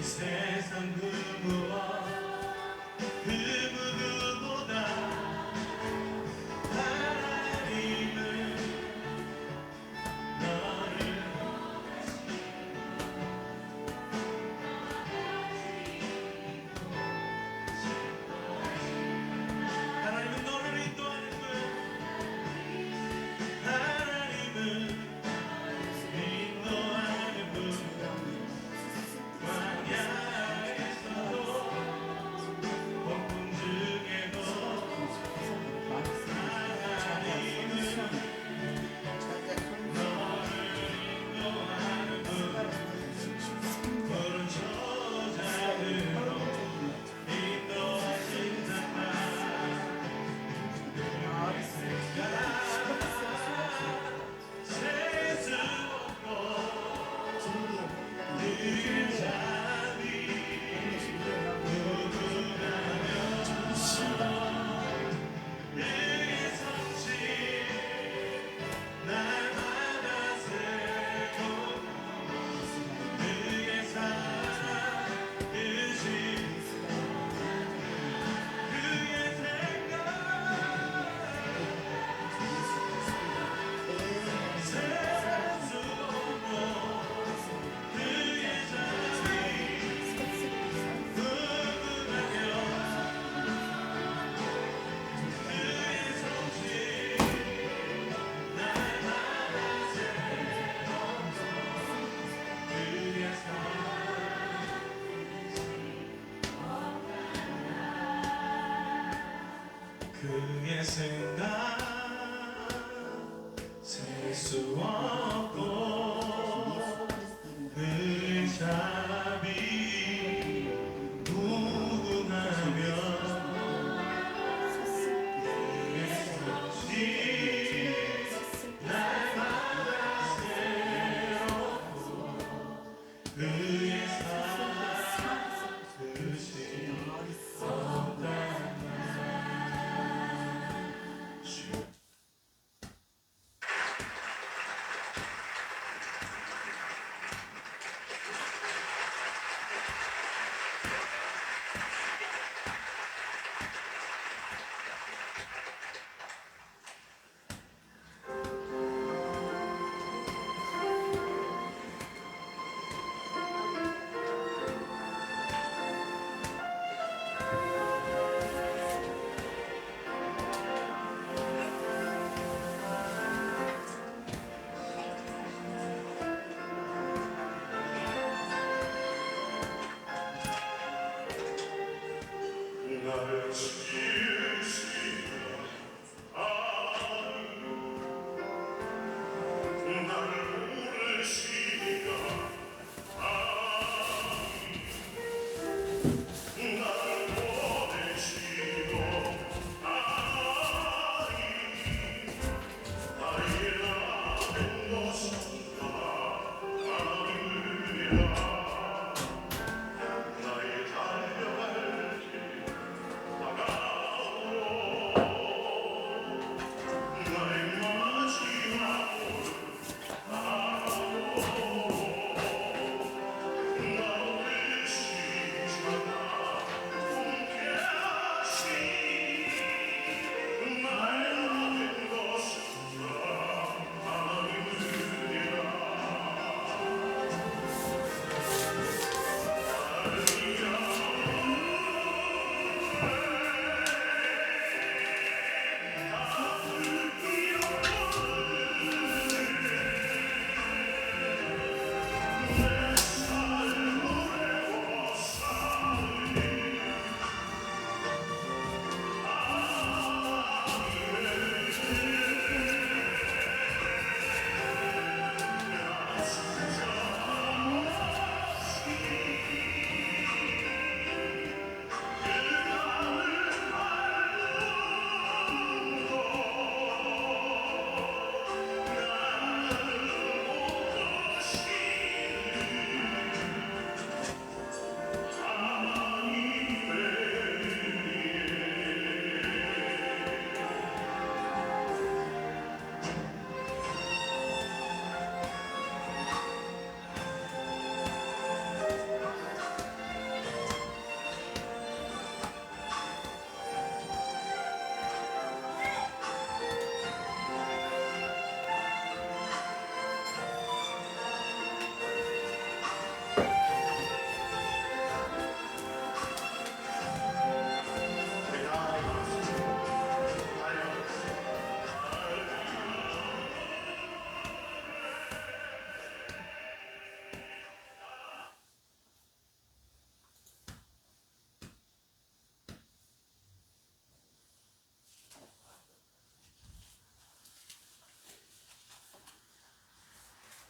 세상 그 무엇 그 누구보다 하나님은 너를 하나님은 너를 인도하는 분 하나님은 인도하는 분 그의 생각 셀 수 없고 그의 자비 무궁하며 그의 손짓 날마다 새롭고 그의 사랑 끝이 없다 나를 지으시며 나를 부르시며 나를 보내시고 나의 나는 것인가 할렐루야 나의 달려갈 길 나가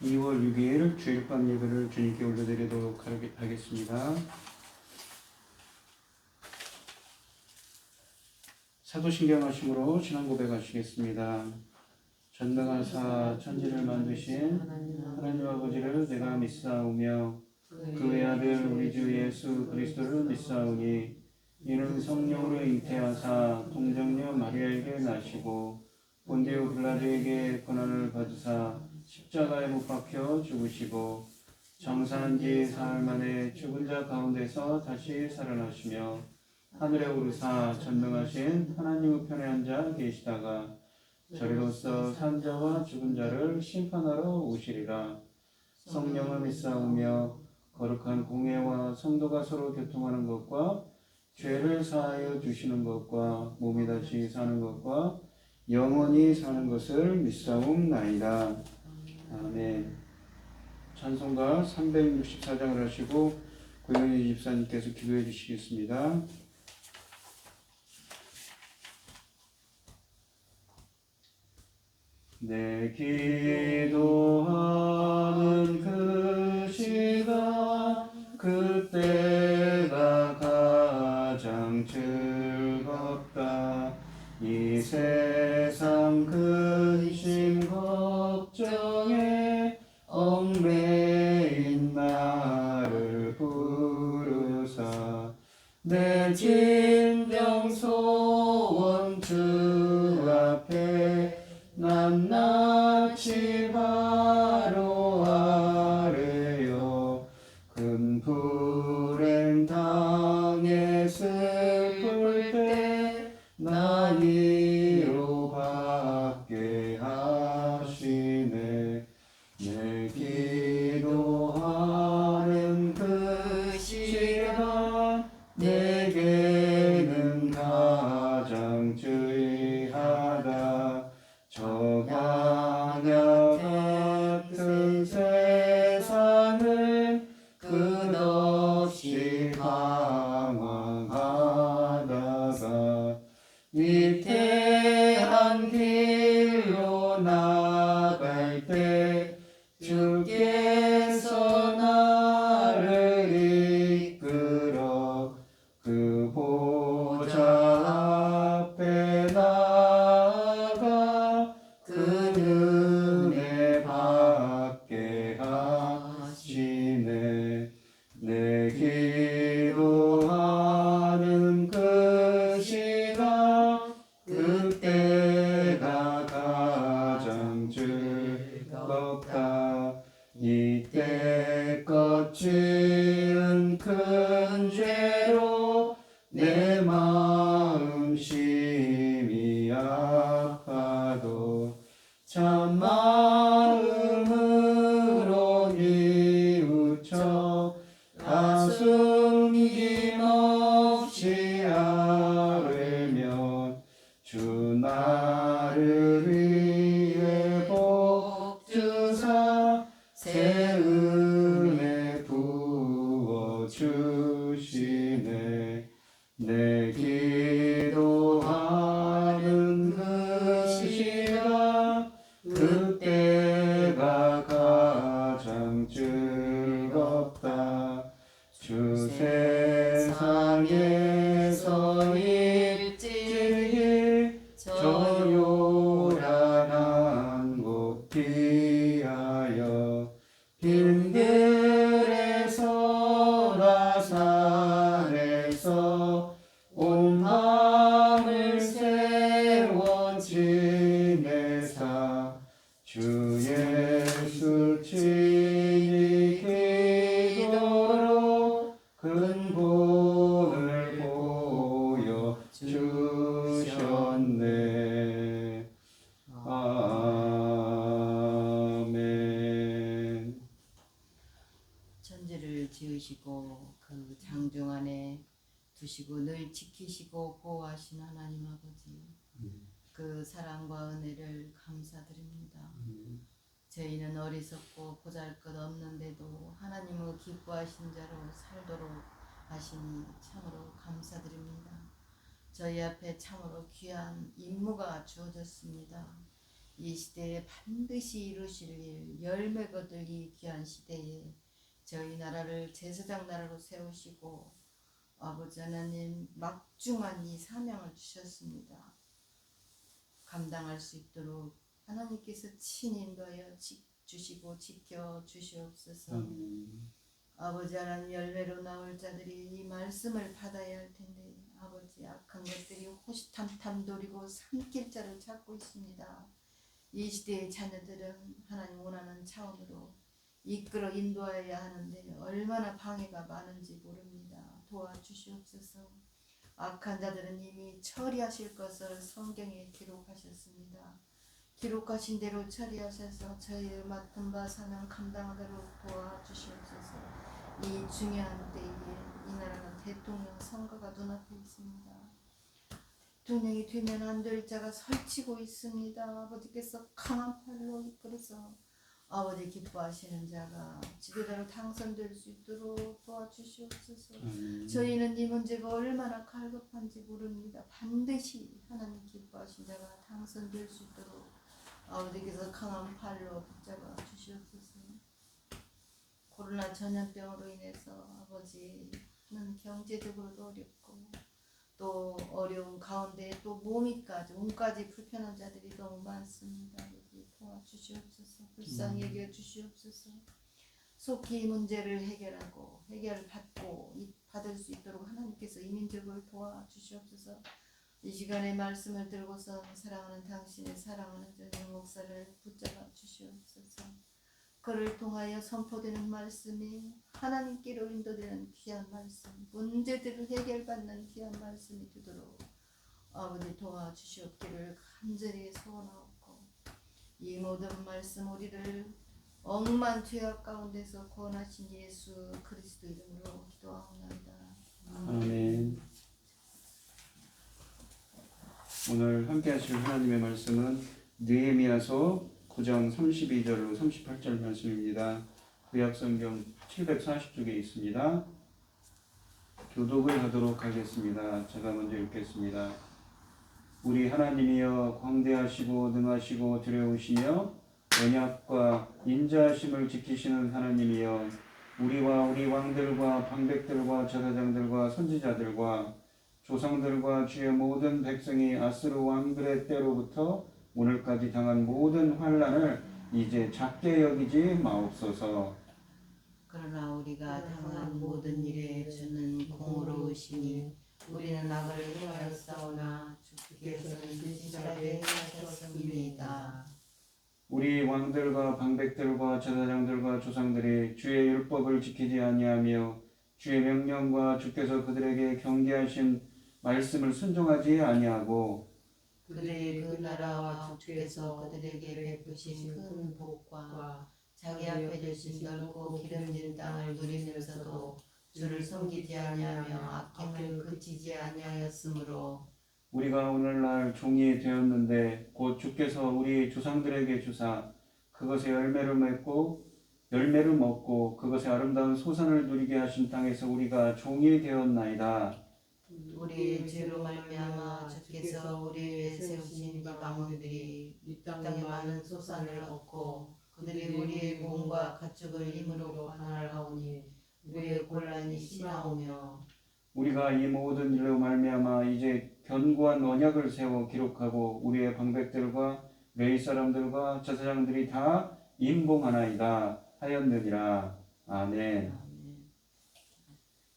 2월 6일 주일밤 예배를 주님께 올려드리도록 하겠습니다. 사도신경 하심으로 신앙 고백하시겠습니다. 전능하사 천지를 만드신 하나님 아버지를 내가 믿사오며 그 외아들 우리 주 예수 그리스도를 믿사오니 이는 성령으로 잉태하사 동정녀 마리아에게 나시고 본디오 빌라도에게 고난을 받으사 십자가에 못 박혀 죽으시고 장사한 지 사흘 만에 죽은 자 가운데서 다시 살아나시며 하늘에 오르사 전능하신 하나님 우편에 앉아 계시다가 저리로서 산 자와 죽은 자를 심판하러 오시리라. 성령을 믿사오며 거룩한 공회와 성도가 서로 교통하는 것과 죄를 사하여 주시는 것과 몸이 다시 사는 것과 영원히 사는 것을 믿사옵나이다. 아멘. 찬송가 364장을 하시고 고영희 집사님께서 기도해 주시겠습니다. 내 기도하는 그 시간 그때가 가장 즐겁다. 이 세상 근심 걱정에 얽매인 나를 부르사 내 진정 소원 주 앞에 낱낱이 바로 아뢰어 큰 불행 당해 슬플 때 나 위로받게 하시네. 내 기도하는 그 시간 내게는 가장 주의하다. 저 광야 같은 세상을 끝없이 방황하다가 위태한 길로 나갈 때 주께서 나를 이끌어 그 보좌 앞에 나아가 그 은혜 받게 하시네. 내 기도하는 그 시간 그때가 가장 즐겁다. 이때껏 지은 큰 죄로 내 마음 심히 아파도 참 마음으로 뉘우쳐 가슴 힘없이 아뢰면 주 나를 위해 복 주사 새 은혜 부어 주시네. 내 기도하는 그 시간 그때가 가장 즐겁다. 주 세상에서 일찍이 저 요란한 곳 피하여 빈들에서 나산에서 온 마음을 세워 지내사 주 예수 친히 기도로 큰 복을 보여 주셨네. 아멘. 천지를 지으시고 그 장중 안에 두시고 늘 지키시고 보호하신 하나님 아버지, 그 사랑과 은혜를 감사드립니다. 저희는 어리석고 보잘것없는데도 하나님의 기뻐하신 자로 살도록 하시니 참으로 감사드립니다. 저희 앞에 참으로 귀한 임무가 주어졌습니다. 이 시대에 반드시 이루실 일 열매 거둘 이 귀한 시대에 저희 나라를 제사장 나라로 세우시고 아버지 하나님 막중한 이 사명을 주셨습니다. 감당할 수 있도록 하나님께서 친히 인도하여 주시고 지켜 주시옵소서. 아버지 하나님 열매로 나올 자들이 이 말씀을 받아야 할 텐데 아버지 악한 것들이 호시탐탐 노리고 삼킬 자를 찾고 있습니다. 이 시대의 자녀들은 하나님 원하는 차원으로 이끌어 인도하여야 하는데 얼마나 방해가 많은지 모릅니다. 도와주시옵소서. 악한 자들은 이미 처리하실 것을 성경에 기록하셨습니다. 기록하신 대로 처리하셔서 저희의 맡은 바 사명 감당하도록 도와주시옵소서. 이 중요한 때에 이 나라는 대통령 선거가 눈앞에 있습니다. 대통령이 되면 안 될 자가 설치고 있습니다. 아버지께서 강한 팔로 이끌어서 아버지 기뻐하시는 자가 지도자로 당선될 수 있도록 도와주시옵소서. 저희는 이 문제가 얼마나 갈급한지 모릅니다. 반드시 하나님 기뻐하신 자가 당선될 수 있도록 아버지께서 강한 팔로 붙잡아 주시옵소서. 코로나 전염병으로 인해서 아버지는 경제적으로도 어렵고 또 어려운 가운데 또 몸까지 불편한 자들이 너무 많습니다. 도와주시옵소서. 불쌍히 여겨 주시옵소서. 속히 이 문제를 해결받고 받을 수 있도록 하나님께서 이 민족을 도와주시옵소서. 이 시간에 말씀을 들고서 사랑하는 당신의 사랑하는 전영 목사를 붙잡아 주시옵소서. 그를 통하여 선포되는 말씀이 하나님께로 인도되는 귀한 말씀, 문제들을 해결받는 귀한 말씀이 되도록 아버지 도와주시옵기를 간절히 소원하옵고 이 모든 말씀 우리를 억만 죄악 가운데서 구원하신 예수 그리스도 이름으로 기도하옵나이다. 아멘. 오늘 함께 하실 하나님의 말씀은 느헤미야서 9장 32절로 38절 말씀입니다. 구약성경 740쪽에 있습니다. 교독을 하도록 하겠습니다. 제가 먼저 읽겠습니다. 우리 하나님이여 광대하시고 능하시고 두려우시며 언약과 인자하심을 지키시는 하나님이여 우리와 우리 왕들과 방백들과 제사장들과 선지자들과 조상들과 주의 모든 백성이 아스루 왕들의 때로부터 오늘까지 당한 모든 환난을 이제 작게 여기지 마옵소서. 그러나 우리가 당한 모든 일에 주는 공의로우시니 우리는 악을 행하였사오나 주께서는 진실하게 행하셨음이니이다. 우리 왕들과 방백들과 제사장들과 조상들이 주의 율법을 지키지 아니하며 주의 명령과 주께서 그들에게 경계하신 말씀을 순종하지 아니하고 그들의 그 나라와 주께서 그들에게 베푸신 큰 복과 자기 앞에 주신 넓고 기름진 땅을 누리면서도 주를 섬기지 아니하며 악행을 그치지 아니하였으므로 우리가 오늘날 종이 되었는데 곧 주께서 우리 조상들에게 주사 그것의 열매를 먹고 그것의 아름다운 소산을 누리게 하신 땅에서 우리가 종이 되었나이다. 우리의 죄로 말미암아 주께서 우리 위에 세우신 이방원들이 이 땅에 많은 소산을 얻고 그들이 우리의 몸과 가축을 힘으로 관할하오니 우리의 곤란이 심하오며 우리가 이 모든 일로 말미암아 이제 견고한 언약을 세워 기록하고 우리의 방백들과 레위 사람들과 제사장들이 다 임봉하나이다 하였느니라. 아멘.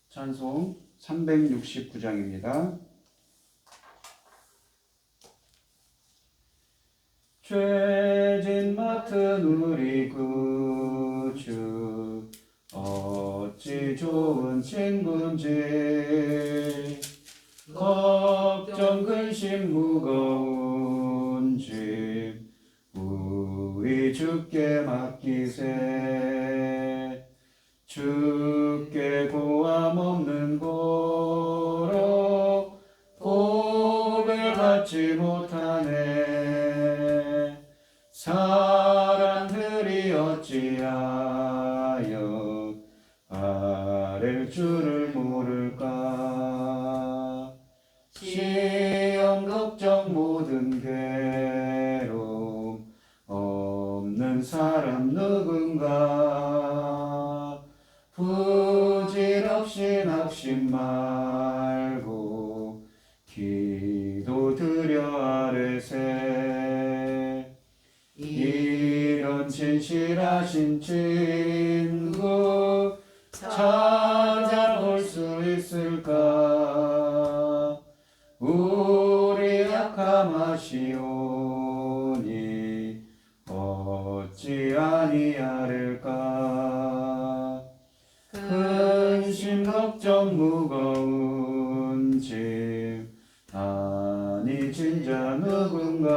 찬송 369장입니다. 죄진 맡은 우리 구주 어찌 좋은 친구인지 걱정 근심 무거운 짐 우리 주께 맡기세. 주께 고함 없는 고로 복을 받지 못하네. 사람들이 어찌하여 아랠 줄을 모를까. 시험 걱정 모든 괴로움 누군가 부질없이 낙심 말고 기도드려 아뢰세. 이런 진실하신 친구 찾아볼 수 있을까? 우리 약함하시오니 어찌 아니하릴까? 근심 걱정 무거운 짐 아니 진짜 누군가?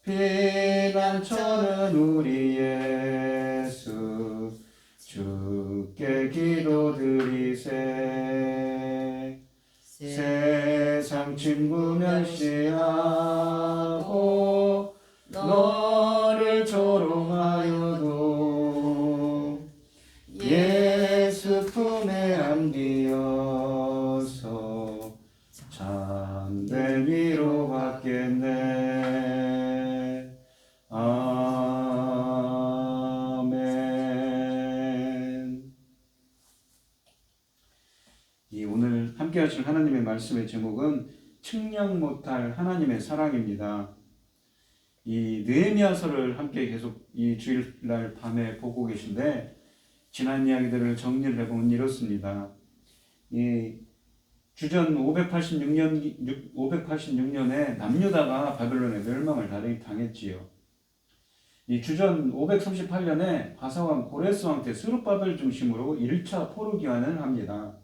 피난처는 우리 예수 주께 기도드리세. 세상 친구 멸시하고 너를 조롱하여도 예수 품에 안기어서 참된 위로 받겠네. 아멘. 이 오늘 함께 하실 하나님의 말씀의 제목은 측량 못할 하나님의 사랑입니다. 이 느헤미야서를 함께 계속 이 주일날 밤에 보고 계신데 지난 이야기들을 정리를 해보면 이렇습니다. 이 주전 586년에 남유다가 바벨론의 멸망을 당했지요. 이 주전 538년에 바사왕 고레스 왕 때 스룹바벨 중심으로 1차 포로기환을 합니다.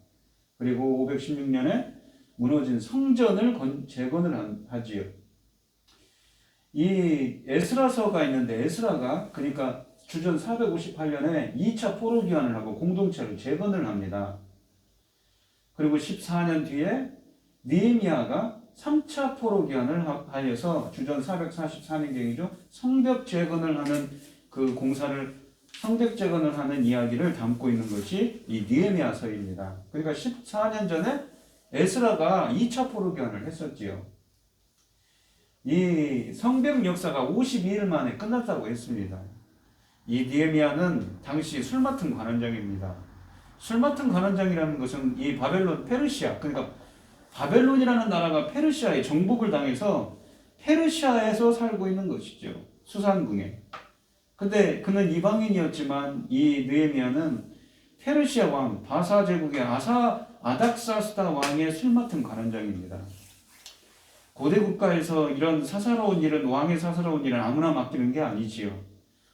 그리고 516년에 무너진 성전을 재건을 하지요. 이 에스라서가 있는데 에스라가 그러니까 주전 458년에 2차 포로기환을 하고 공동체를 재건을 합니다. 그리고 14년 뒤에 느헤미야가 3차 포로기환을 하여서 주전 444년경이죠. 성벽 재건을 하는 그 공사를 성벽 재건을 하는 이야기를 담고 있는 것이 이 느헤미야서입니다. 그러니까 14년 전에 에스라가 2차 포로기환을 했었지요. 이 성벽 역사가 52일 만에 끝났다고 했습니다. 이 느헤미야는 당시 술 맡은 관원장입니다. 술 맡은 관원장이라는 것은 이 바벨론 페르시아, 그러니까 바벨론이라는 나라가 페르시아에 정복을 당해서 페르시아에서 살고 있는 것이죠. 수산궁에. 근데 그는 이방인이었지만 이 느헤미야는 페르시아 왕 바사 제국의 아닥사스다 왕의 술 맡은 관원장입니다. 고대 국가에서 이런 사사로운 일은 왕의 사사로운 일은 아무나 맡기는 게 아니지요.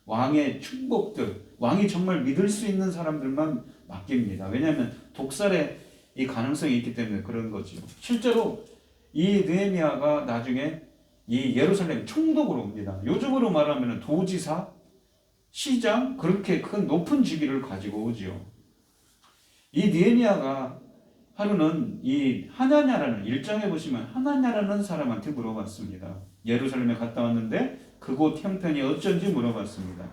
왕의 충복들, 왕이 정말 믿을 수 있는 사람들만 맡깁니다. 왜냐하면 독살의 이 가능성이 있기 때문에 그런 거죠. 실제로 이 느헤미야가 나중에 이 예루살렘 총독으로 옵니다. 요즘으로 말하면 도지사, 시장 그렇게 큰 높은 직위를 가지고 오지요. 이 느헤미야가 하루는 이 하나냐라는 1장에 보시면 하나냐라는 사람한테 물어봤습니다. 예루살렘에 갔다 왔는데 그곳 형편이 어쩐지 물어봤습니다.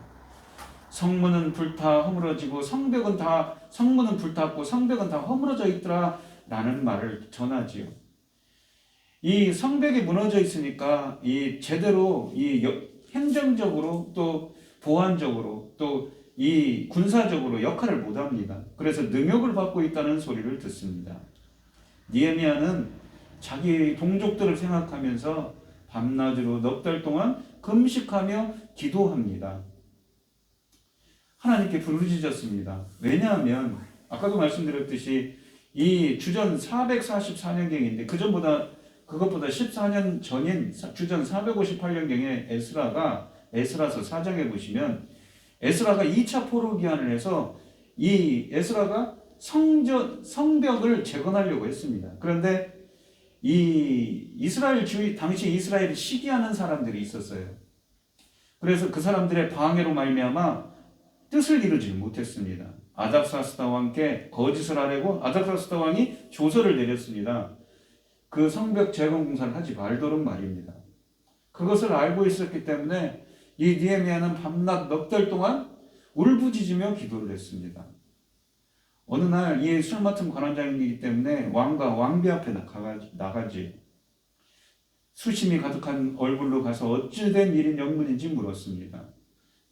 성문은 불타 허물어지고 성문은 불탔고 성벽은 다 허물어져 있더라 라는 말을 전하지요. 이 성벽이 무너져 있으니까 이 제대로 이 행정적으로 또 보안적으로 또 이 군사적으로 역할을 못합니다. 그래서 능욕을 받고 있다는 소리를 듣습니다. 느헤미야는 자기 동족들을 생각하면서 밤낮으로 넉 달 동안 금식하며 기도합니다. 하나님께 부르짖었습니다. 왜냐하면 아까도 말씀드렸듯이 이 주전 444년경인데 그것보다 14년 전인 주전 458년경에 에스라서 4장에 보시면 에스라가 2차 포로기환을 해서 이 에스라가 성벽을 재건하려고 했습니다. 그런데 이 당시 이스라엘을 시기하는 사람들이 있었어요. 그래서 그 사람들의 방해로 말미암아 뜻을 이루지 못했습니다. 아닥사스다 왕께 거짓을 아뢰고 아닥사스다 왕이 조서를 내렸습니다. 그 성벽 재건 공사를 하지 말도록 말입니다. 그것을 알고 있었기 때문에 이 느헤미야는 밤낮 넉 달 동안 울부짖으며 기도를 했습니다. 어느 날 이 술 맡은 관원장이기 때문에 왕과 왕비 앞에 나가지 수심이 가득한 얼굴로 가서 어찌된 일인 영문인지 물었습니다.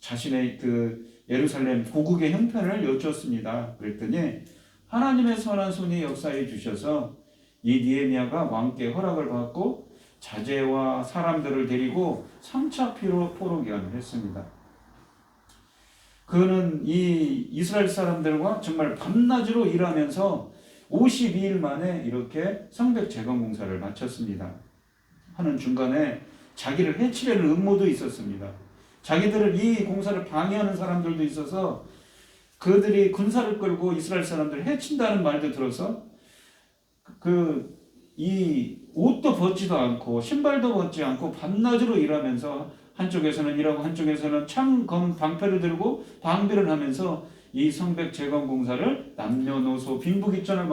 자신의 그 예루살렘 고국의 형편을 여쭈었습니다. 그랬더니 하나님의 선한 손이 역사해 주셔서 이 느헤미야가 왕께 허락을 받고 자제와 사람들을 데리고 3차 포로기한을 했습니다. 그는 이 이스라엘 사람들과 정말 밤낮으로 일하면서 52일 만에 이렇게 성벽 재건 공사를 마쳤습니다. 하는 중간에 자기를 해치려는 음모도 있었습니다. 자기들을 이 공사를 방해하는 사람들도 있어서 그들이 군사를 끌고 이스라엘 사람들을 해친다는 말도 들어서 이 옷도 벗지도 않고 신발도 벗지 않고 밤낮으로 일하면서 한쪽에서는 일하고 한쪽에서는 창검 방패를 들고 방비를 하면서 이 성벽 재건 공사를 남녀노소 빈부귀천을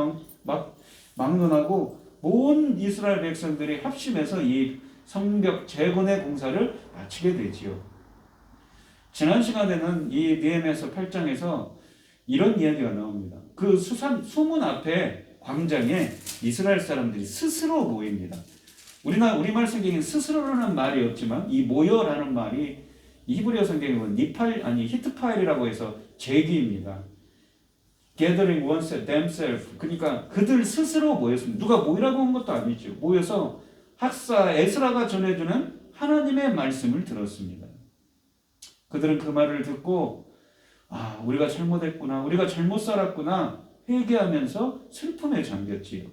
막론하고 온 이스라엘 백성들이 합심해서 이 성벽 재건의 공사를 마치게 되지요. 지난 시간에는 이 느헤미야서 8장에서 이런 이야기가 나옵니다. 그 수문 앞에 광장에 이스라엘 사람들이 스스로 모입니다. 우리말 성경에 스스로라는 말이 없지만 이 모여라는 말이 히브리어 성경에 보면 히트파일이라고 해서 제기입니다. Gathering oneself, themselves. 그러니까 그들 스스로 모였습니다. 누가 모이라고 한 것도 아니죠. 모여서 학사 에스라가 전해주는 하나님의 말씀을 들었습니다. 그들은 그 말을 듣고 우리가 잘못했구나, 우리가 잘못 살았구나 회개하면서 슬픔에 잠겼지요.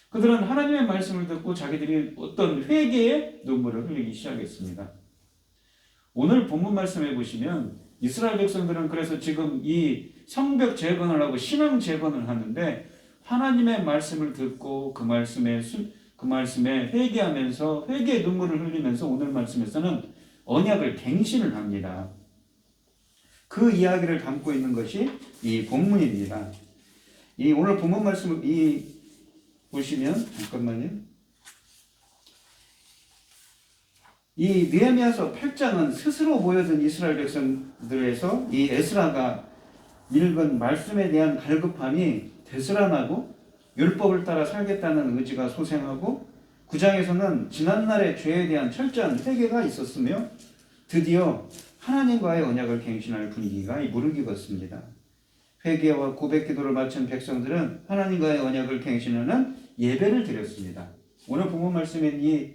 그들은 하나님의 말씀을 듣고 자기들이 어떤 회개의 눈물을 흘리기 시작했습니다. 오늘 본문 말씀해 보시면 이스라엘 백성들은 그래서 지금 이 성벽 재건을 하고 신앙 재건을 하는데 하나님의 말씀을 듣고 그 말씀에 회개하면서 회개의 눈물을 흘리면서 오늘 말씀에서는 언약을 갱신을 합니다. 그 이야기를 담고 있는 것이 이 본문입니다. 이 오늘 본문 말씀을 보시면 잠깐만요. 이 느헤미야서 8장은 스스로 모여든 이스라엘 백성들에서 이 에스라가 읽은 말씀에 대한 갈급함이 되스란하고 율법을 따라 살겠다는 의지가 소생하고 9장에서는 지난날의 죄에 대한 철저한 회개가 있었으며 드디어 하나님과의 언약을 갱신할 분위기가 무르익었습니다. 회개와 고백 기도를 마친 백성들은 하나님과의 언약을 갱신하는 예배를 드렸습니다. 오늘 본문 말씀인 이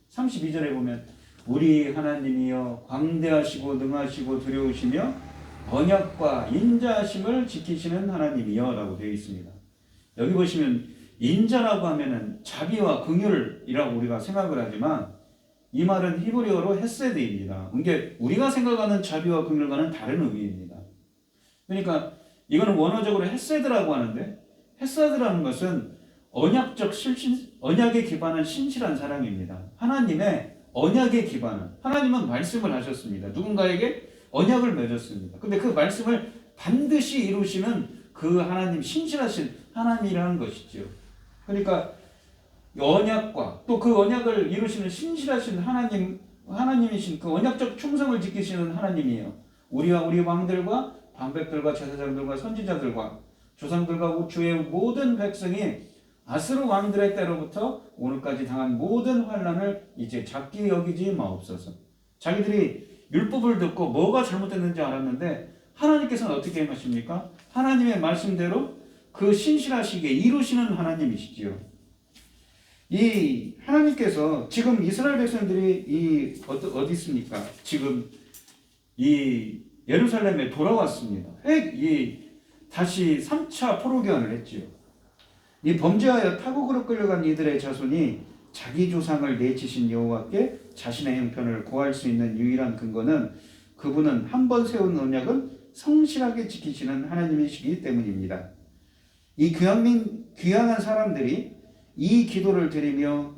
32절에 보면 우리 하나님이여 광대하시고 능하시고 두려우시며 언약과 인자하심을 지키시는 하나님이여 라고 되어 있습니다. 여기 보시면 인자라고 하면은 자비와 긍휼이라고 우리가 생각을 하지만 이 말은 히브리어로 헤세드입니다. 이게 우리가 생각하는 자비와 긍휼과는 다른 의미입니다. 그러니까 이거는 원어적으로 헤세드라고 하는데 헤세드라는 것은 언약에 기반한 신실한 사랑입니다. 하나님의 언약에 기반한 하나님은 말씀을 하셨습니다. 누군가에게 언약을 맺었습니다. 근데 그 말씀을 반드시 이루시는 그 하나님 신실하신 하나님이라는 것이죠. 그러니까 언약과 또 그 언약을 이루시는 신실하신 하나님이신 그 언약적 충성을 지키시는 하나님이에요. 우리와 우리 왕들과 방백들과 제사장들과 선지자들과 조상들과 주의 모든 백성이 아스루 왕들의 때로부터 오늘까지 당한 모든 환난을 이제 작게 여기지 마옵소서. 자기들이 율법을 듣고 뭐가 잘못됐는지 알았는데 하나님께서는 어떻게 행하십니까? 하나님의 말씀대로 그 신실하시게 이루시는 하나님이시지요. 이 하나님께서 지금 이스라엘 백성들이 어디 있습니까? 지금 이 예루살렘에 돌아왔습니다. 다시 3차 포로기한을 했지요. 이 범죄하여 타국으로 끌려간 이들의 자손이 자기 조상을 내치신 여호와께 자신의 형편을 고할 수 있는 유일한 근거는 그분은 한 번 세운 언약은 성실하게 지키시는 하나님이시기 때문입니다. 이 귀한 사람들이 이 기도를 드리며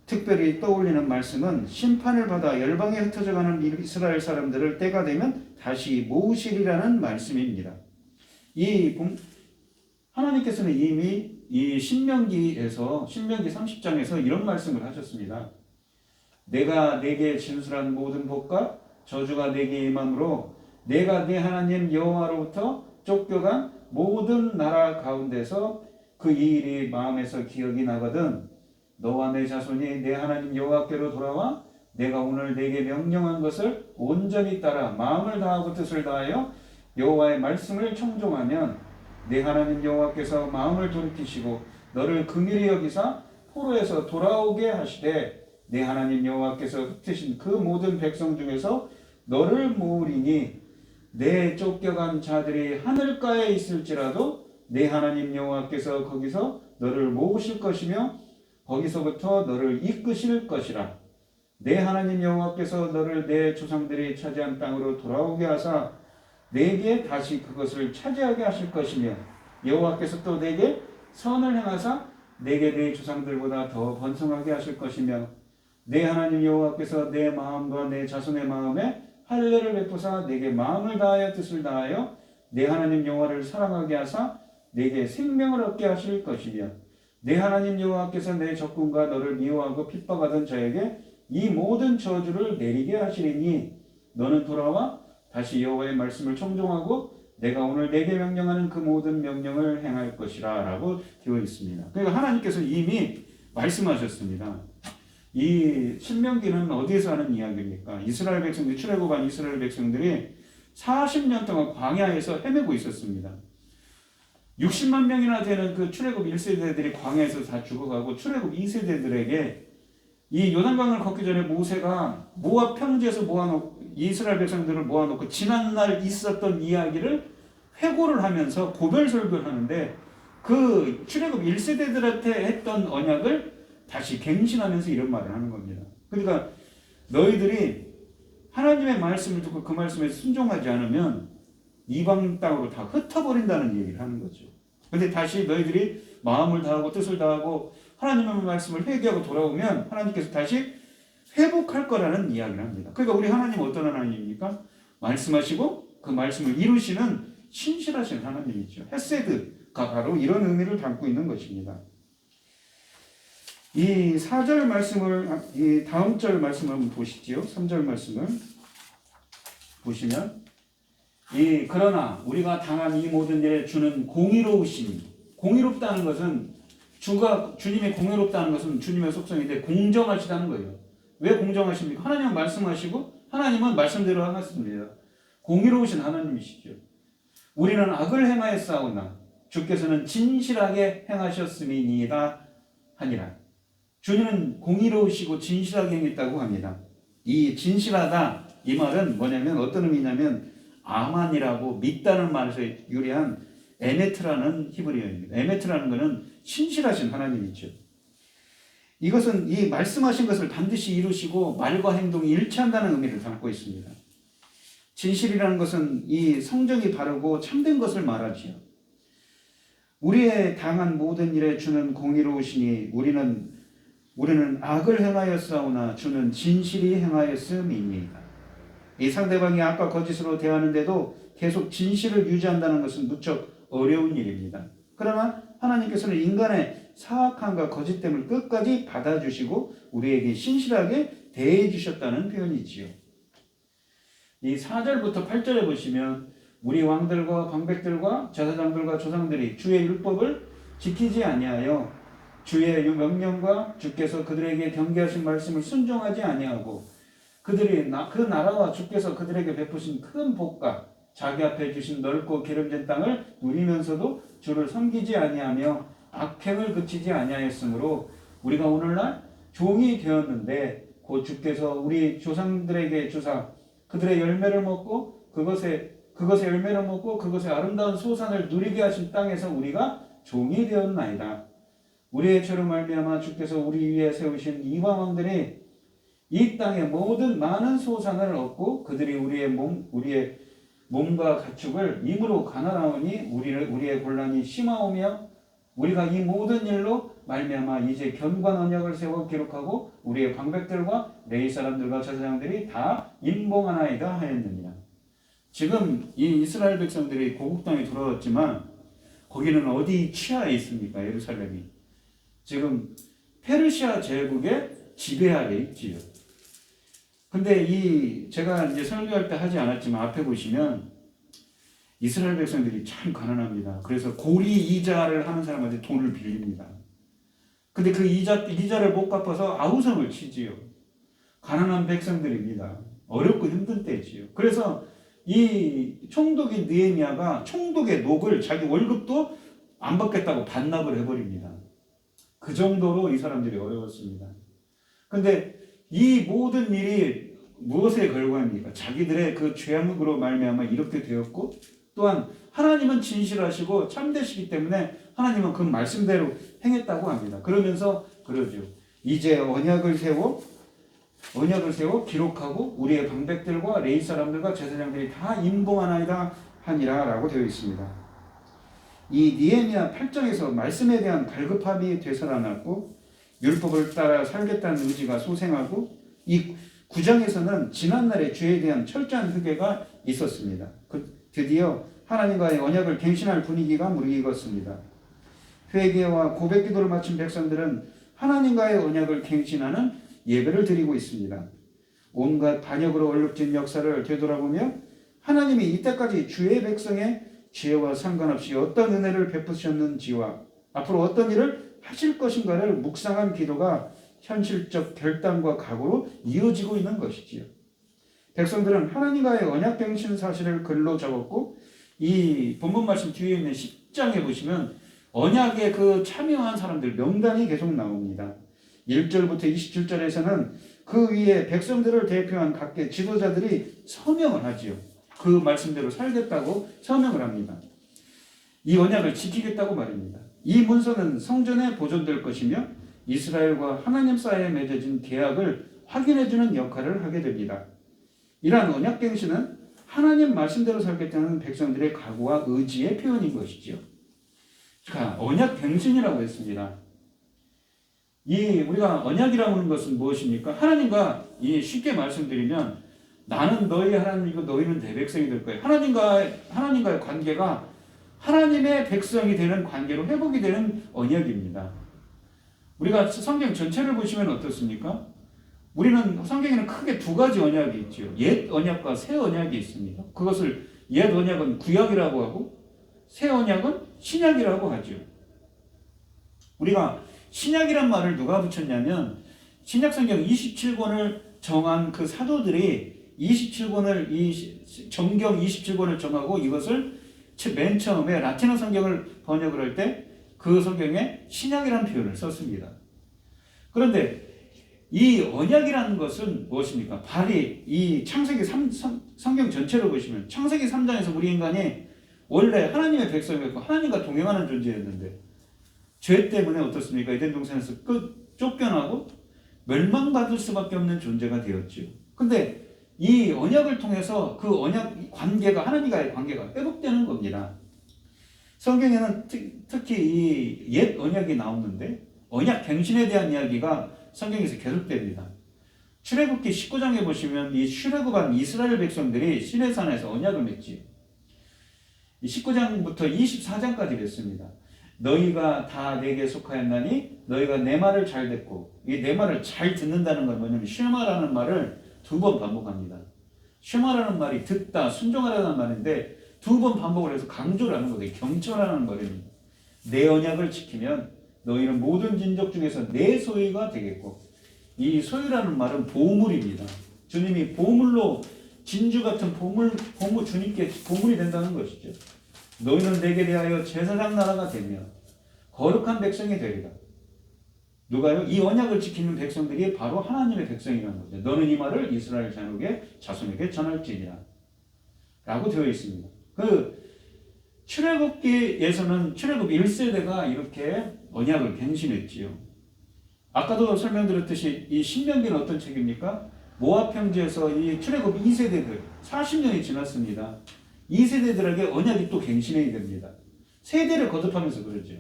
특별히 떠올리는 말씀은 심판을 받아 열방에 흩어져가는 이스라엘 사람들을 때가 되면 다시 모으시리라는 말씀입니다. 하나님께서는 이미 이 신명기 30장에서 이런 말씀을 하셨습니다. 내가 내게 진술한 모든 복과 저주가 내게 임함으로 내가 네 하나님 여호와로부터 쫓겨간 모든 나라 가운데서 그 일이 마음에서 기억이 나거든 너와 내 자손이 내 하나님 여호와께로 돌아와 내가 오늘 내게 명령한 것을 온전히 따라 마음을 다하고 뜻을 다하여 여호와의 말씀을 청종하면 내 하나님 여호와께서 마음을 돌이키시고 너를 긍휼히 여기사 포로에서 돌아오게 하시되 내 하나님 여호와께서 흩으신 그 모든 백성 중에서 너를 모으리니 내 쫓겨간 자들이 하늘가에 있을지라도 내 하나님 여호와께서 거기서 너를 모으실 것이며 거기서부터 너를 이끄실 것이라. 내 하나님 여호와께서 너를 내 조상들이 차지한 땅으로 돌아오게 하사 내게 다시 그것을 차지하게 하실 것이며 여호와께서 또 내게 선을 행하사 내게 내 조상들보다 더 번성하게 하실 것이며 내 하나님 여호와께서 내 마음과 내 자손의 마음에 할례를 베푸사 내게 마음을 다하여 뜻을 다하여 내 하나님 여호와를 사랑하게 하사 내게 생명을 얻게 하실 것이며 내 하나님 여호와께서 내 적군과 너를 미워하고 핍박하던 자에게 이 모든 저주를 내리게 하시리니 너는 돌아와 다시 여호와의 말씀을 청종하고 내가 오늘 내게 명령하는 그 모든 명령을 행할 것이라 라고 되어 있습니다. 그러니까 하나님께서 이미 말씀하셨습니다. 이 신명기는 어디에서 하는 이야기입니까? 이스라엘 백성들이 출애굽한 이스라엘 백성들이 40년 동안 광야에서 헤매고 있었습니다. 60만 명이나 되는 그 출애굽 1세대들이 광야에서 다 죽어가고 출애굽 2세대들에게 이 요단강을 걷기 전에 모세가 모압 평지에서 모아놓고 이스라엘 백성들을 모아놓고 지난날 있었던 이야기를 회고를 하면서 고별설교를 하는데 그 출애굽 1세대들한테 했던 언약을 다시 갱신하면서 이런 말을 하는 겁니다. 그러니까 너희들이 하나님의 말씀을 듣고 그 말씀에 순종하지 않으면 이방 땅으로 다 흩어버린다는 얘기를 하는 거죠. 근데 다시 너희들이 마음을 다하고 뜻을 다하고 하나님의 말씀을 회개하고 돌아오면 하나님께서 다시 회복할 거라는 이야기를 합니다. 그러니까 우리 하나님은 어떤 하나님입니까? 말씀하시고 그 말씀을 이루시는 신실하신 하나님이죠. 헤세드가 바로 이런 의미를 담고 있는 것입니다. 이 4절 말씀을, 이 다음 절 말씀을 한번 보시지요. 3절 말씀을 보시면 그러나 우리가 당한 이 모든 일에 주는 공의로우심이, 공의롭다는 것은 주님이 공의롭다는 것은 주님의 속성인데 공정하시다는 거예요. 왜 공정하십니까? 하나님은 말씀하시고 하나님은 말씀대로 하셨습니다. 공의로우신 하나님이시죠. 우리는 악을 행하였사오나 주께서는 진실하게 행하셨음이니이다 하니라. 주님은 공의로우시고 진실하게 행했다고 합니다. 이 진실하다 이 말은 뭐냐면 어떤 의미냐면 아만이라고 믿다는 말에서 유래한 에메트라는 히브리어입니다. 에메트라는 것은 신실하신 하나님이죠. 이것은 이 말씀하신 것을 반드시 이루시고 말과 행동이 일치한다는 의미를 담고 있습니다. 진실이라는 것은 이 성정이 바르고 참된 것을 말하지요. 우리의 당한 모든 일에 주는 공의로우시니 우리는 악을 행하였사오나 주는 진실이 행하였음이니이다. 이 상대방이 악과 거짓으로 대하는데도 계속 진실을 유지한다는 것은 무척 어려운 일입니다. 그러나 하나님께서는 인간의 사악함과 거짓됨을 끝까지 받아주시고 우리에게 신실하게 대해 주셨다는 표현이지요. 이 4절부터 8절에 보시면 우리 왕들과 방백들과 제사장들과 조상들이 주의 율법을 지키지 아니하여 주의 명령과 주께서 그들에게 경계하신 말씀을 순종하지 아니하고 그들이 그 나라와 주께서 그들에게 베푸신 큰 복과 자기 앞에 주신 넓고 기름진 땅을 누리면서도 주를 섬기지 아니하며 악행을 그치지 아니하였으므로 우리가 오늘날 종이 되었는데 곧 주께서 우리 조상들에게 주사 그들의 열매를 먹고 그것의 열매를 먹고 그것의 아름다운 소산을 누리게 하신 땅에서 우리가 종이 되었나이다. 우리의 죄로 말미암아 주께서 우리 위에 세우신 이방 왕들이 이 땅의 모든 많은 소산을 얻고 그들이 우리의 몸과 가축을 입으로 가난하오니 우리의 곤란이 심하오며 우리가 이 모든 일로 말미암아 이제 견고한 언약을 세워 기록하고 우리의 방백들과 레위 사람들과 제사장들이 다 임봉하나이다 하였느니라. 지금 이 이스라엘 백성들이 고국 땅에 돌아왔지만 거기는 어디 치하에 있습니까? 예루살렘이 지금 페르시아 제국의 지배 아래 있지요. 근데 제가 이제 설교할 때 하지 않았지만 앞에 보시면 이스라엘 백성들이 참 가난합니다. 그래서 고리 이자를 하는 사람한테 돈을 빌립니다. 근데 그 이자를 못 갚아서 아우성을 치지요. 가난한 백성들입니다. 어렵고 힘든 때지요. 그래서 이 총독인 느헤미야가 총독의 녹을 자기 월급도 안 받겠다고 반납을 해버립니다. 그 정도로 이 사람들이 어려웠습니다. 근데 이 모든 일이 무엇의 결과입니까? 자기들의 그 죄악으로 말미암아 이렇게 되었고, 또한 하나님은 진실하시고 참되시기 때문에 하나님은 그 말씀대로 행했다고 합니다. 그러면서 그러죠. 이제 언약을 세워 기록하고 우리의 방백들과 레위 사람들과 제사장들이 다 임봉하나이다 하니라 라고 되어 있습니다. 이 느헤미야 8장에서 말씀에 대한 갈급함이 되살아났고 율법을 따라 살겠다는 의지가 소생하고, 이 9장에서는 지난날의 죄에 대한 철저한 회개가 있었습니다. 드디어 하나님과의 언약을 갱신할 분위기가 무르익었습니다. 회개와 고백 기도를 마친 백성들은 하나님과의 언약을 갱신하는 예배를 드리고 있습니다. 온갖 반역으로 얼룩진 역사를 되돌아보며 하나님이 이때까지 주의 백성의 죄와 상관없이 어떤 은혜를 베푸셨는지와 앞으로 어떤 일을 하실 것인가를 묵상한 기도가 현실적 결단과 각오로 이어지고 있는 것이지요. 백성들은 하나님과의 언약 갱신 사실을 글로 적었고, 이 본문 말씀 뒤에 있는 10장에 보시면 언약에 그 참여한 사람들 명단이 계속 나옵니다. 1절부터 27절에서는 그 위에 백성들을 대표한 각계 지도자들이 서명을 하지요. 그 말씀대로 살겠다고 서명을 합니다. 이 언약을 지키겠다고 말입니다. 이 문서는 성전에 보존될 것이며 이스라엘과 하나님 사이에 맺어진 계약을 확인해주는 역할을 하게 됩니다. 이러한 언약갱신은 하나님 말씀대로 살겠다는 백성들의 각오와 의지의 표현인 것이지요. 자, 언약갱신이라고 했습니다. 우리가 언약이라고 하는 것은 무엇입니까? 하나님과 쉽게 말씀드리면 나는 너희 하나님이고 너희는 내 백성이 될 거예요. 하나님과의 관계가 하나님의 백성이 되는 관계로 회복이 되는 언약입니다. 우리가 성경 전체를 보시면 어떻습니까? 우리는 성경에는 크게 두 가지 언약이 있죠. 옛 언약과 새 언약이 있습니다. 그것을 옛 언약은 구약이라고 하고 새 언약은 신약이라고 하죠. 우리가 신약이란 말을 누가 붙였냐면 신약 성경 27권을 정한 그 사도들이 27권을 정경 27권을 정하고 이것을 맨 처음에 라틴어 성경을 번역을 할 때 그 성경에 신약이라는 표현을 썼습니다. 그런데 이 언약이라는 것은 무엇입니까? 이 창세기 성경 전체를 보시면 창세기 3장에서 우리 인간이 원래 하나님의 백성이었고 하나님과 동행하는 존재였는데 죄 때문에 어떻습니까? 에덴 동산에서 쫓겨나고 멸망받을 수밖에 없는 존재가 되었죠. 근데 이 언약을 통해서 그 언약 관계가 하나님과의 관계가 회복되는 겁니다. 성경에는 특히 이 옛 언약이 나오는데 언약 갱신에 대한 이야기가 성경에서 계속됩니다. 출애굽기 19장에 보시면 이 출애굽한 이스라엘 백성들이 시내산에서 언약을 맺지. 19장부터 24장까지 맺습니다. 너희가 다 내게 속하였나니 너희가 내 말을 잘 듣고, 이 내 말을 잘 듣는다는 건 뭐냐면 쉐마라는 말을 2번 반복합니다. 쉐마라는 말이 듣다, 순종하라는 말인데 2번 반복을 해서 강조를 하는 거예요. 경청하라는 말입니다. 내 언약을 지키면 너희는 모든 진족 중에서 내 소유가 되겠고, 이 소유라는 말은 보물입니다. 주님이 보물로 진주 같은 주님께 보물이 된다는 것이죠. 너희는 내게 대하여 제사장 나라가 되며 거룩한 백성이 되리라. 누가요? 이 언약을 지키는 백성들이 바로 하나님의 백성이라는 거죠. 너는 이 말을 이스라엘 자손에게 전할지니라 라고 되어 있습니다. 출애굽기에서는 출애굽 1세대가 이렇게 언약을 갱신했지요. 아까도 설명드렸듯이 이 신명기는 어떤 책입니까? 모압 평지에서 이 출애굽 2세대들 40년이 지났습니다. 2세대들에게 언약이 또 갱신이 됩니다. 세대를 거듭하면서 그러죠.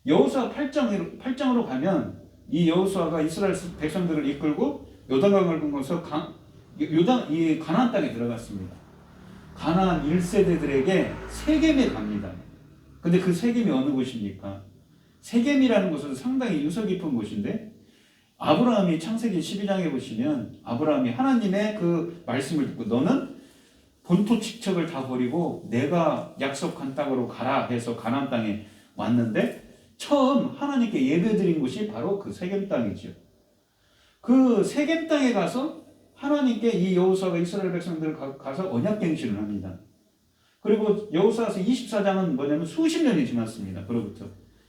여호수아 8장으로 가면 이 여호수아가 이스라엘 백성들을 이끌고 요단강을 건너서 가나안 땅에 들어갔습니다. 가나안 1세대들에게 세겜에 갑니다. 근데 그 세겜이 어느 곳입니까? 세겜이라는 곳은 상당히 유서 깊은 곳인데, 아브라함이 창세기 12장에 보시면 아브라함이 하나님의 그 말씀을 듣고 너는 본토 직척을 다 버리고 내가 약속한 땅으로 가라 해서 가나안 땅에 왔는데 처음 하나님께 예배드린 곳이 바로 그 세겜 땅이죠. 그 세겜 땅에 가서 하나님께 이 여호수아가 이스라엘 백성들을 가서 언약 갱신을 합니다. 그리고 여호수아서 24장은 뭐냐면 수십 년이 지났습니다. 그로부터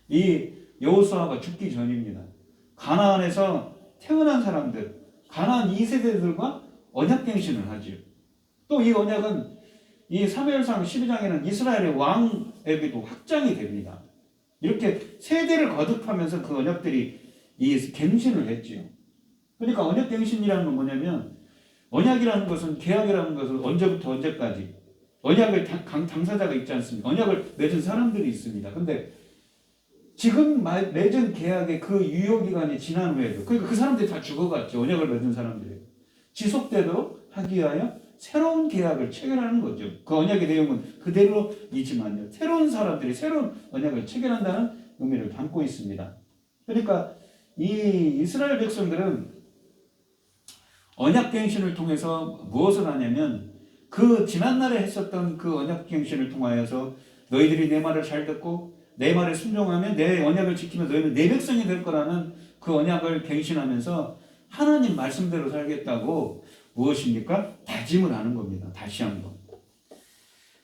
이 여호수아가 죽기 전입니다. 가나안에서 태어난 사람들, 가나안 2세대들과 언약 갱신을 하지요. 또 이 언약은 이 사무엘상 12장에는 이스라엘의 왕에게도 확장이 됩니다. 이렇게 세대를 거듭하면서 그 언약들이 이 갱신을 했지요. 그러니까 언약 갱신이라는 건 뭐냐면, 언약이라는 것은, 계약이라는 것은 언제부터 언제까지 언약을 당사자가 있지 않습니까? 언약을 맺은 사람들이 있습니다. 근데 지금 맺은 계약의 그 유효기간이 지난 후에도, 그러니까 그 사람들이 다 죽어갔죠. 언약을 맺은 사람들이 지속되도록 하기 위하여 새로운 계약을 체결하는 거죠. 그 언약의 내용은 그대로이지만요, 새로운 사람들이 새로운 언약을 체결한다는 의미를 담고 있습니다. 그러니까 이 이스라엘 백성들은 언약갱신을 통해서 무엇을 하냐면, 그 지난날에 했었던 그 언약갱신을 통하여서 너희들이 내 말을 잘 듣고 내 말에 순종하면, 내 언약을 지키면 너희는 내 백성이 될 거라는 그 언약을 갱신하면서 하나님 말씀대로 살겠다고 무엇입니까? 다짐을 하는 겁니다. 다시 한번.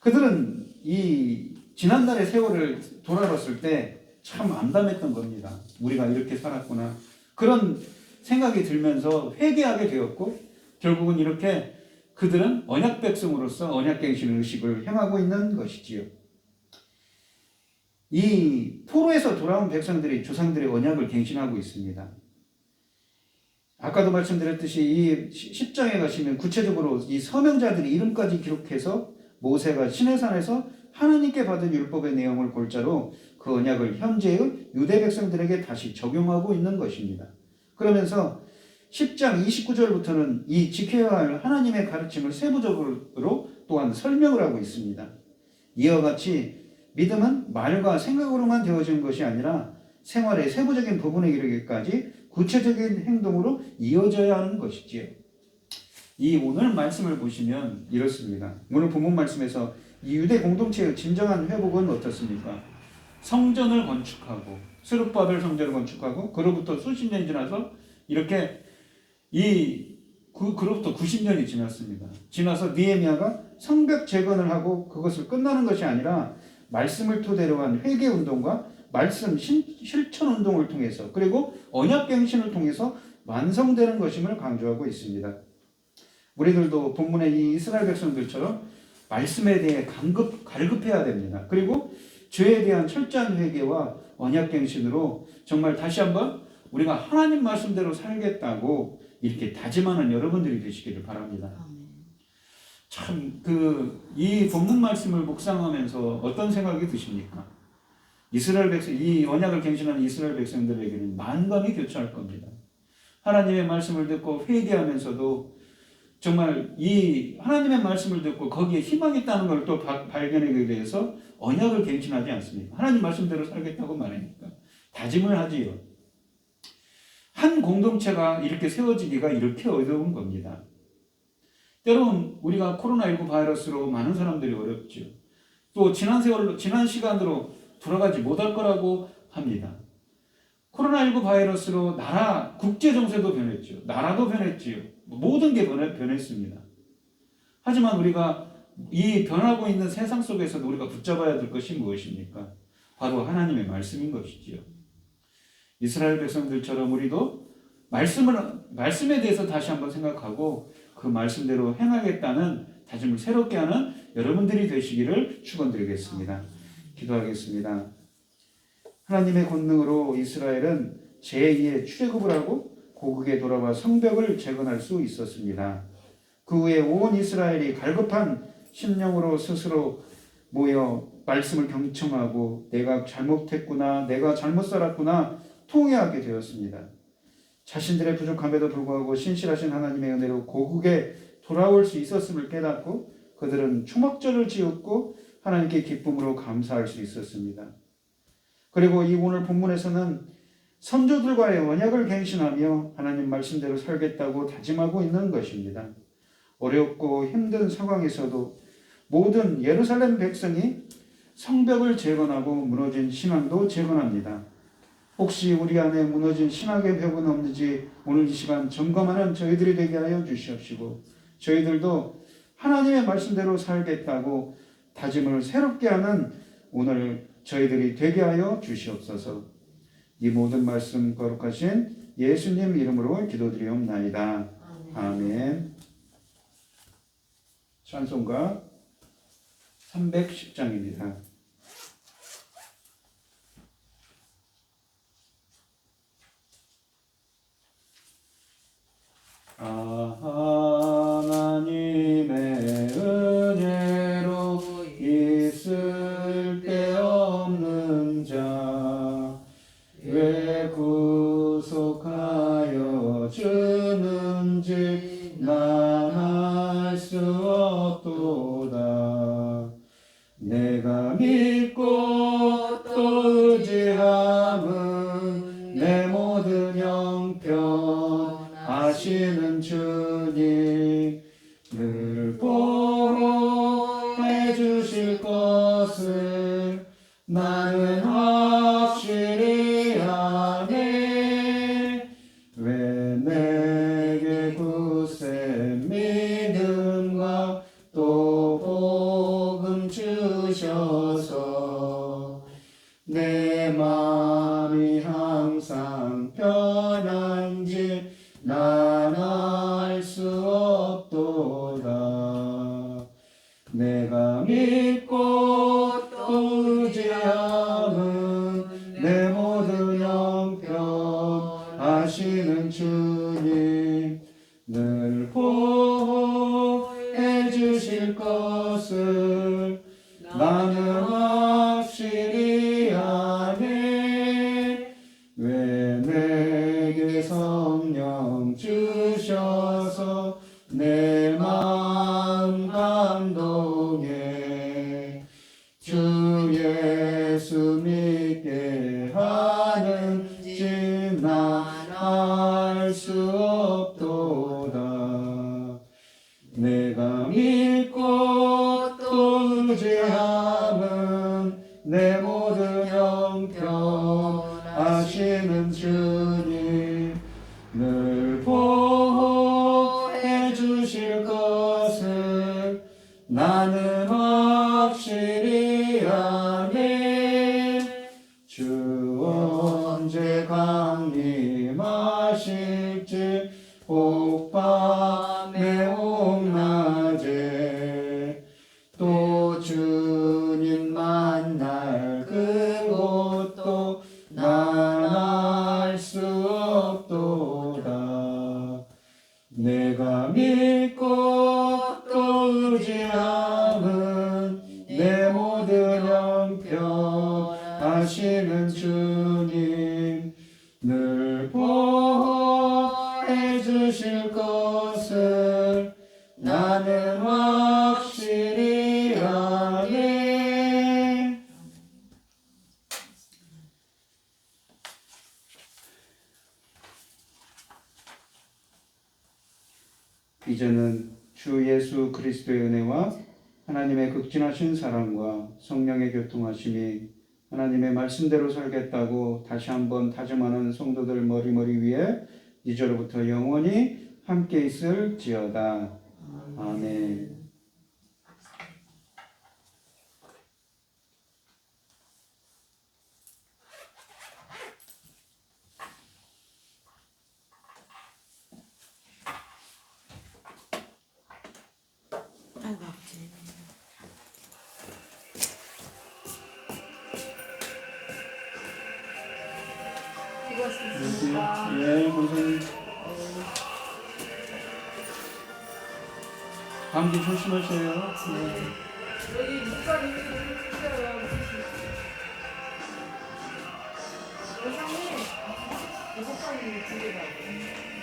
그들은 이 지난날의 세월을 돌아봤을 때 참 암담했던 겁니다. 우리가 이렇게 살았구나. 그런 생각이 들면서 회개하게 되었고, 결국은 이렇게 그들은 언약 백성으로서 언약갱신 의식을 행하고 있는 것이지요. 이 포로에서 돌아온 백성들이 조상들의 언약을 갱신하고 있습니다. 아까도 말씀드렸듯이 이 10장에 가시면 구체적으로 이 서명자들의 이름까지 기록해서 모세가 시내산에서 하나님께 받은 율법의 내용을 골자로 그 언약을 현재의 유대 백성들에게 다시 적용하고 있는 것입니다. 그러면서 10장 29절부터는 이 지켜야 할 하나님의 가르침을 세부적으로 또한 설명을 하고 있습니다. 이와 같이 믿음은 말과 생각으로만 되어지는 것이 아니라 생활의 세부적인 부분에 이르기까지 구체적인 행동으로 이어져야 하는 것이지요. 이 오늘 말씀을 보시면 이렇습니다. 오늘 본문 말씀에서 이 유대 공동체의 진정한 회복은 어떻습니까? 성전을 건축하고, 스룹바벨 성전을 건축하고, 그로부터 수십 년이 지나서 이렇게 그로부터 90년이 지났습니다. 지나서 느헤미야가 성벽 재건을 하고, 그것을 끝나는 것이 아니라 말씀을 토대로 한 회개 운동과 말씀 실천 운동을 통해서, 그리고 언약 갱신을 통해서 완성되는 것임을 강조하고 있습니다. 우리들도 본문의 이 이스라엘 백성들처럼 말씀에 대해 갈급해야 됩니다. 그리고 죄에 대한 철저한 회개와 언약 갱신으로 정말 다시 한번 우리가 하나님 말씀대로 살겠다고 이렇게 다짐하는 여러분들이 되시기를 바랍니다. 참 이 본문 말씀을 묵상하면서 어떤 생각이 드십니까? 이스라엘 백성, 이 언약을 갱신하는 이스라엘 백성들에게는 만감이 교차할 겁니다. 하나님의 말씀을 듣고 회개하면서도 정말 이 하나님의 말씀을 듣고 거기에 희망이 있다는 걸 또 발견하게 돼서 언약을 갱신하지 않습니까? 하나님 말씀대로 살겠다고 말하니까 다짐을 하지요. 한 공동체가 이렇게 세워지기가 이렇게 어려운 겁니다. 때로는 우리가 코로나19 바이러스로 많은 사람들이 어렵죠. 또 지난 시간으로 돌아가지 못할 거라고 합니다. 코로나19 바이러스로 국제 정세도 변했죠. 나라도 변했지요. 모든 게 변했습니다. 하지만 우리가 이 변하고 있는 세상 속에서도 우리가 붙잡아야 될 것이 무엇입니까? 바로 하나님의 말씀인 것이지요. 이스라엘 백성들처럼 우리도 말씀에 대해서 다시 한번 생각하고 그 말씀대로 행하겠다는 다짐을 새롭게 하는 여러분들이 되시기를 축원드리겠습니다. 기도하겠습니다. 하나님의 권능으로 이스라엘은 제2의 출애굽을 하고 고국에 돌아와 성벽을 재건할 수 있었습니다. 그 후에 온 이스라엘이 갈급한 심령으로 스스로 모여 말씀을 경청하고 내가 잘못했구나, 내가 잘못 살았구나 통회하게 되었습니다. 자신들의 부족함에도 불구하고 신실하신 하나님의 은혜로 고국에 돌아올 수 있었음을 깨닫고 그들은 초막절을 지었고 하나님께 기쁨으로 감사할 수 있었습니다. 그리고 이 오늘 본문에서는 선조들과의 언약을 갱신하며 하나님 말씀대로 살겠다고 다짐하고 있는 것입니다. 어렵고 힘든 상황에서도 모든 예루살렘 백성이 성벽을 재건하고 무너진 신앙도 재건합니다. 혹시 우리 안에 무너진 신학의 벽은 없는지 오늘 이 시간 점검하는 저희들이 되게 하여 주시옵시고, 저희들도 하나님의 말씀대로 살겠다고 다짐을 새롭게 하는 오늘 저희들이 되게 하여 주시옵소서. 이 모든 말씀 거룩하신 예수님 이름으로 기도드리옵나이다. 아멘. 찬송가 310장입니다. 하나님의 은혜로 있을 데 없는 자 왜 구속하여 주는지 난 알 수 없도다. 내가 믿고 또 의지함은 내 모든 형편 아시는 주님 늘 보호해 주실 것을 나는 확실히 아네. 왜 내게 굳센 믿음과 또 복음 주셔서 내 마음이 항상 편한지 난 알 수 없도다. 내가 믿고 또 의지함은 내 모든 형편 아시는 주님 늘 보호해 주실 것을 나는 확실히 아네. 왜 내게 성령 주셔서 내 마음 감동해 주 예수 믿게 하는지 난 알 수 없도다. 내가 믿고 또 의지함은 내 모든 형편 아시는 주님 늘 보호해 주실 것을 나는 확실히 아네. 주 언제 강림하실지 옥밤에 옥낮에 또 주님 만날 그곳도 난 알 수 없도다. 내가 믿고 또 의지함은 내 모든 형편 아시는 주님 늘 보호해 주실 것을 나는 확실히 아네. 이제는 주 예수 그리스도의 은혜와 하나님의 극진하신 사랑과 성령의 교통하심이 하나님의 말씀대로 살겠다고 다시 한번 다짐하는 성도들 머리머리 위에 이제로부터 영원히 함께 있을지어다. 아멘. 아이고 아버지. 수고하셨습니다. 예, 선생님. 감기 조심하세요. 여기 육각이 진짜요. 여성이 6번이 두 개라고.